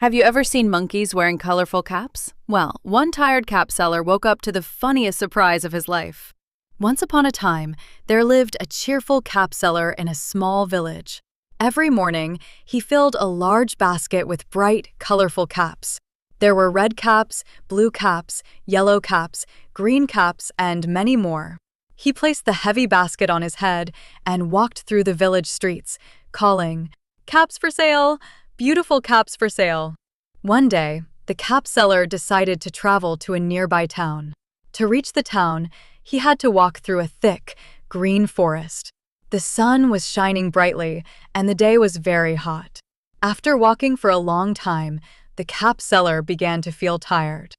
Have you ever seen monkeys wearing colorful caps? Well, one tired cap seller woke up to the funniest surprise of his life. Once upon a time, there lived a cheerful cap seller in a small village. Every morning, he filled a large basket with bright, colorful caps. There were red caps, blue caps, yellow caps, green caps, and many more. He placed the heavy basket on his head and walked through the village streets, calling, "Caps for sale! Beautiful caps for sale!" One day, the cap seller decided to travel to a nearby town. To reach the town, he had to walk through a thick, green forest. The sun was shining brightly, and the day was very hot. After walking for a long time, the cap seller began to feel tired.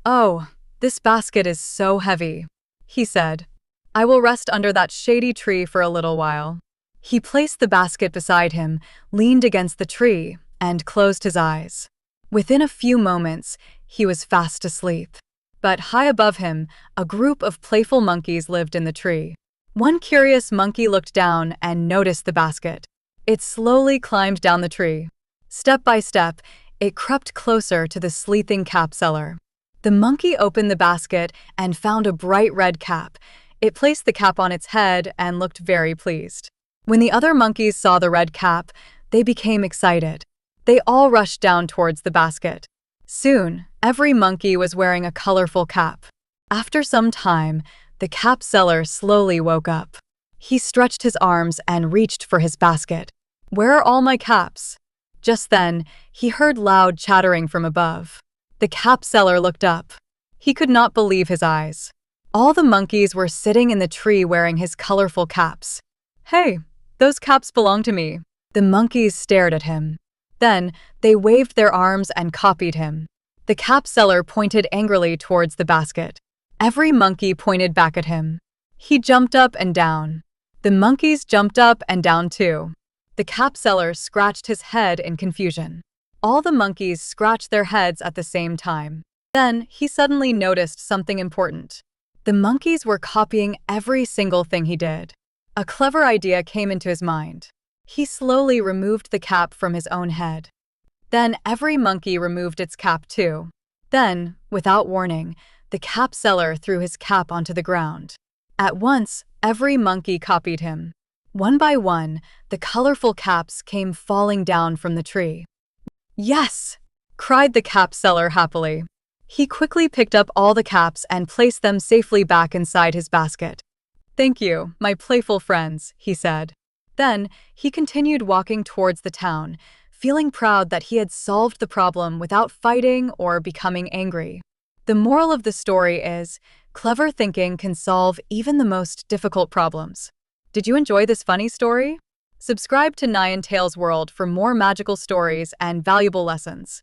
"Oh, this basket is so heavy," he said. "I will rest under that shady tree for a little while." He placed the basket beside him, leaned against the tree, and closed his eyes. Within a few moments, he was fast asleep. But high above him, a group of playful monkeys lived in the tree. One curious monkey looked down and noticed the basket. It slowly climbed down the tree. Step by step, it crept closer to the sleeping cap seller. The monkey opened the basket and found a bright red cap. It placed the cap on its head and looked very pleased. When the other monkeys saw the red cap, they became excited. They all rushed down towards the basket. Soon, every monkey was wearing a colorful cap. After some time, the cap seller slowly woke up. He stretched his arms and reached for his basket. "Where are all my caps?" Just then, he heard loud chattering from above. The cap seller looked up. He could not believe his eyes. All the monkeys were sitting in the tree wearing his colorful caps. "Hey, those caps belong to me." The monkeys stared at him. Then, they waved their arms and copied him. The cap seller pointed angrily towards the basket. Every monkey pointed back at him. He jumped up and down. The monkeys jumped up and down too. The cap seller scratched his head in confusion. All the monkeys scratched their heads at the same time. Then, he suddenly noticed something important. The monkeys were copying every single thing he did. A clever idea came into his mind. He slowly removed the cap from his own head. Then every monkey removed its cap too. Then, without warning, the cap seller threw his cap onto the ground. At once, every monkey copied him. One by one, the colorful caps came falling down from the tree. "Yes!" cried the cap seller happily. He quickly picked up all the caps and placed them safely back inside his basket. "Thank you, my playful friends," he said. Then, he continued walking towards the town, feeling proud that he had solved the problem without fighting or becoming angry. The moral of the story is, clever thinking can solve even the most difficult problems. Did you enjoy this funny story? Subscribe to Nayan Tales World for more magical stories and valuable lessons.